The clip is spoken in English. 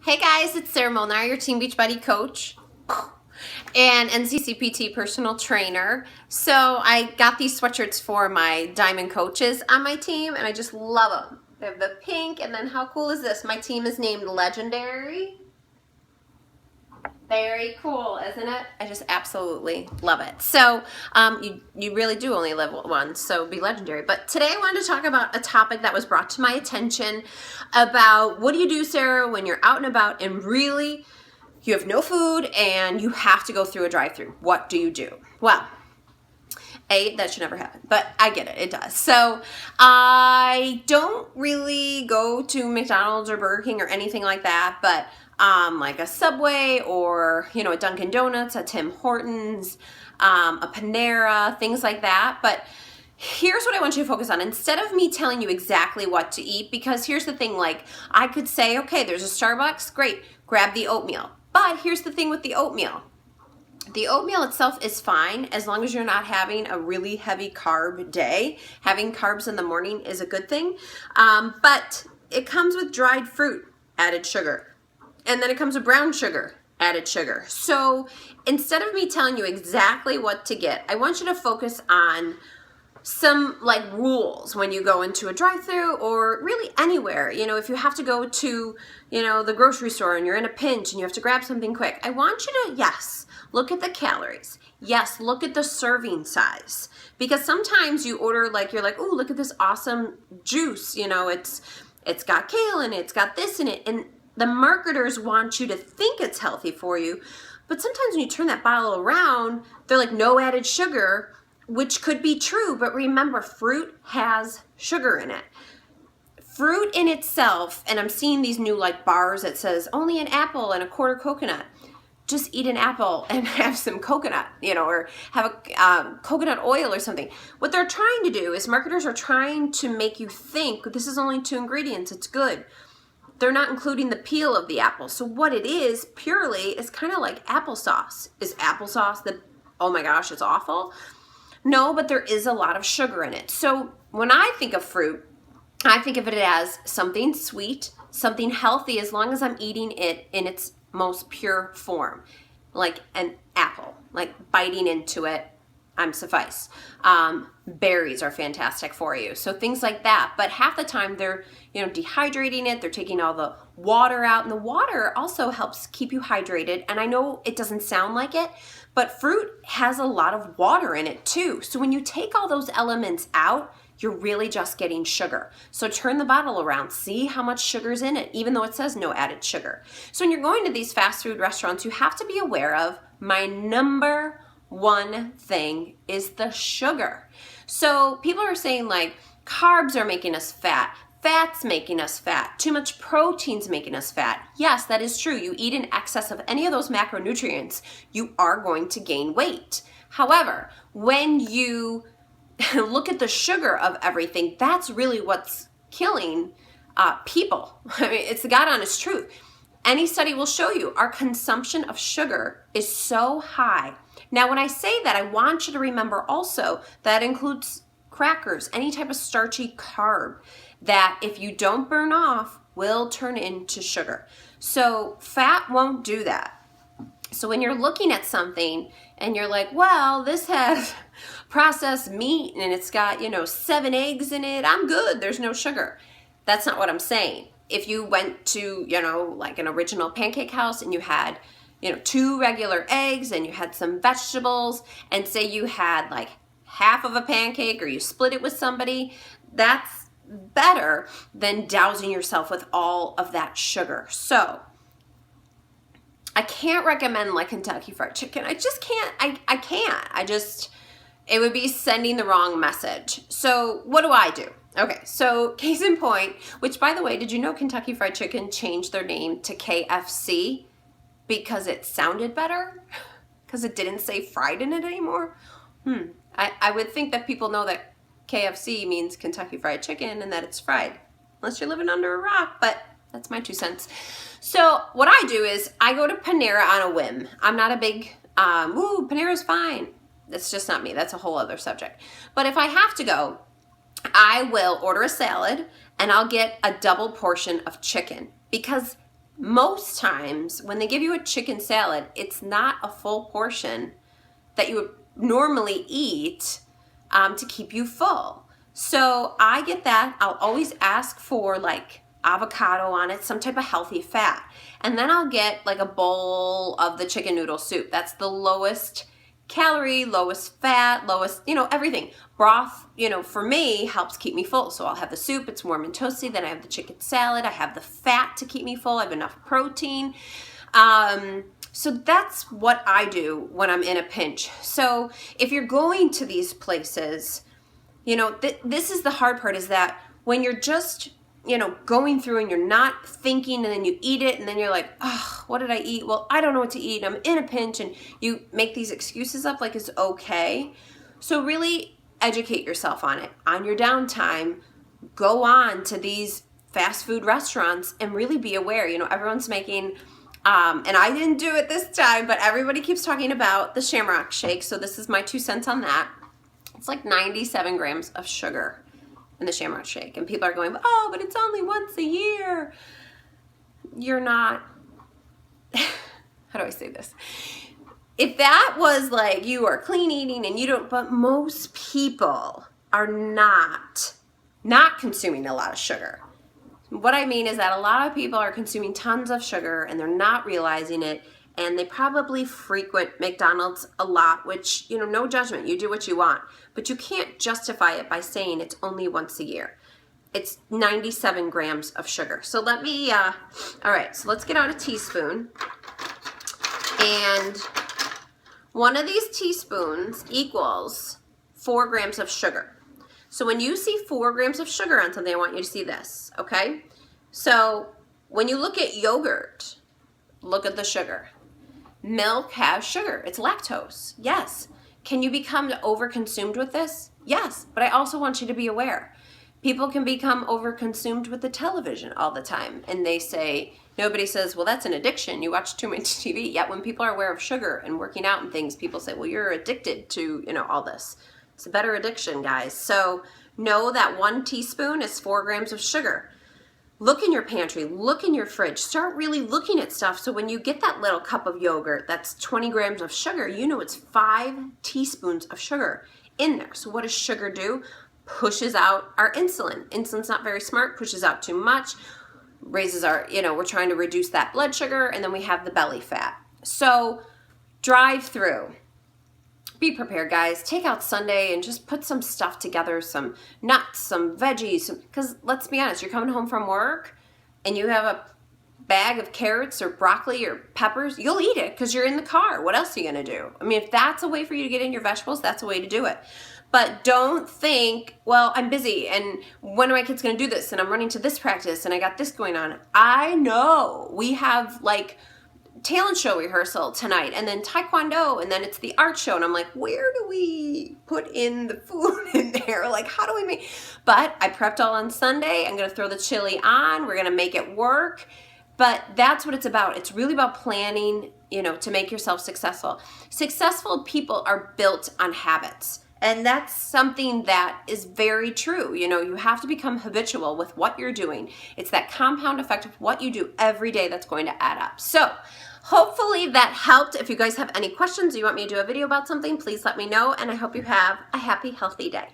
Hey guys, it's Sarah Molnar, your Team Beachbody coach and NCCPT personal trainer. So I got these sweatshirts for my diamond coaches on my team and I just love them. They have the pink, and then how cool is this? My team is named Legendary. Very cool, isn't it? I just absolutely love it. So you really do only live once, so be legendary. But today I wanted to talk about a topic that was brought to my attention about what do you do, Sarah, when you're out and about and really you have no food and you have to go through a drive-through. What do you do? Well, that should never happen, but I get it, it does. So I don't really go to McDonald's or Burger King or anything like that, but like a Subway or, a Dunkin' Donuts, a Tim Hortons, a Panera, things like that. But here's what I want you to focus on. Instead of me telling you exactly what to eat, because here's the thing, like I could say, okay, there's a Starbucks, great, grab the oatmeal. But here's the thing with the oatmeal. The oatmeal itself is fine as long as you're not having a really heavy carb day. Having carbs in the morning is a good thing, but it comes with dried fruit, added sugar. And then it comes with brown sugar, added sugar. So instead of me telling you exactly what to get, I want you to focus on some like rules when you go into a drive-thru or really anywhere. If you have to go to, the grocery store and you're in a pinch and you have to grab something quick, I want you to, yes, look at the calories. Yes, look at the serving size. Because sometimes you order you're like, oh, look at this awesome juice. It's got kale in it, it's got this in it. And the marketers want you to think it's healthy for you, but sometimes when you turn that bottle around, they're like no added sugar, which could be true, but remember, fruit has sugar in it. Fruit in itself, and I'm seeing these new bars that says only an apple and a quarter coconut. Just eat an apple and have some coconut, or have a coconut oil or something. What they're trying to do is marketers are trying to make you think this is only 2 ingredients, it's good. They're not including the peel of the apple. So what it is purely is kind of like applesauce. Is applesauce oh my gosh, it's awful? No, but there is a lot of sugar in it. So when I think of fruit, I think of it as something sweet, something healthy, as long as I'm eating it in its most pure form, like an apple, like biting into it, I'm suffice. Berries are fantastic for you. So things like that. But half the time they're, dehydrating it. They're taking all the water out, and the water also helps keep you hydrated. And I know it doesn't sound like it, but fruit has a lot of water in it too. So when you take all those elements out, you're really just getting sugar. So turn the bottle around, see how much sugar's in it, even though it says no added sugar. So when you're going to these fast food restaurants, you have to be aware of my number one thing is the sugar. So people are saying carbs are making us fat, fat's making us fat, too much protein's making us fat. Yes, that is true. You eat in excess of any of those macronutrients, you are going to gain weight. However, when you look at the sugar of everything, that's really what's killing people. I mean, it's the God honest truth. Any study will show you our consumption of sugar is so high. Now, when I say that, I want you to remember also that includes crackers, any type of starchy carb that if you don't burn off will turn into sugar. So fat won't do that. So when you're looking at something and you're like, well, this has processed meat and it's got, 7 eggs in it, I'm good, there's no sugar. That's not what I'm saying. If you went to, an original pancake house and you had, 2 regular eggs and you had some vegetables, and say you had half of a pancake or you split it with somebody, that's better than dousing yourself with all of that sugar. So I can't recommend Kentucky Fried Chicken. I just can't. I can't. It would be sending the wrong message. So what do? Okay, so case in point, which by the way, did you know Kentucky Fried Chicken changed their name to KFC because it sounded better? Because it didn't say fried in it anymore? I would think that people know that KFC means Kentucky Fried Chicken and that it's fried. Unless you're living under a rock, but that's my 2 cents. So what I do is I go to Panera on a whim. I'm not a big, Panera's fine. That's just not me. That's a whole other subject. But if I have to go, I will order a salad and I'll get a double portion of chicken because most times when they give you a chicken salad, it's not a full portion that you would normally eat to keep you full. So I get that. I'll always ask for like avocado on it, some type of healthy fat. And then I'll get like a bowl of the chicken noodle soup. That's the lowest calorie, lowest fat, lowest, everything. Broth, for me helps keep me full. So I'll have the soup, it's warm and toasty. Then I have the chicken salad. I have the fat to keep me full. I have enough protein. So that's what I do when I'm in a pinch. So if you're going to these places, this is the hard part, is that when you're just, going through and you're not thinking, and then you eat it and then you're like, oh, what did I eat? Well, I don't know what to eat. I'm in a pinch, and you make these excuses up like it's okay. So really educate yourself on it. On your downtime, go on to these fast food restaurants and really be aware. Everyone's making, and I didn't do it this time, but everybody keeps talking about the Shamrock Shake. So this is my 2 cents on that. It's like 97 grams of sugar in the Shamrock Shake. And people are going, oh, but it's only once a year. You're not, how do I say this? If that was like you are clean eating and you don't, but most people are not consuming a lot of sugar. What I mean is that a lot of people are consuming tons of sugar and they're not realizing it, and they probably frequent McDonald's a lot, which, no judgment, you do what you want, but you can't justify it by saying it's only once a year. It's 97 grams of sugar. So let me, all right, so let's get out a teaspoon, and one of these teaspoons equals 4 grams of sugar. So when you see 4 grams of sugar on something, I want you to see this, okay? So when you look at yogurt, look at the sugar. Milk has sugar. It's lactose. Yes. Can you become overconsumed with this? Yes. But I also want you to be aware. People can become overconsumed with the television all the time. And they say, nobody says, well, that's an addiction. You watch too much TV. Yet when people are aware of sugar and working out and things, people say, well, you're addicted to, all this. It's a better addiction, guys. So know that 1 teaspoon is 4 grams of sugar. Look in your pantry, look in your fridge, start really looking at stuff. So when you get that little cup of yogurt, that's 20 grams of sugar, it's 5 teaspoons of sugar in there. So what does sugar do? Pushes out our insulin. Insulin's not very smart, pushes out too much, raises our, we're trying to reduce that blood sugar, and then we have the belly fat. So drive through. Be prepared, guys. Take out Sunday and just put some stuff together, some nuts, some veggies, because let's be honest, you're coming home from work and you have a bag of carrots or broccoli or peppers, you'll eat it because you're in the car. What else are you going to do? I mean, if that's a way for you to get in your vegetables, that's a way to do it. But don't think, well, I'm busy and when are my kids going to do this? And I'm running to this practice and I got this going on. I know we have like talent show rehearsal tonight and then taekwondo and then it's the art show, and I'm like, where do we put in the food in there? Like, how do we make? But I prepped all on Sunday. I'm going to throw the chili on. We're going to make it work. But that's what it's about. It's really about planning, to make yourself successful. Successful people are built on habits. And that's something that is very true. You have to become habitual with what you're doing. It's that compound effect of what you do every day that's going to add up. So hopefully that helped. If you guys have any questions or you want me to do a video about something, please let me know. And I hope you have a happy, healthy day.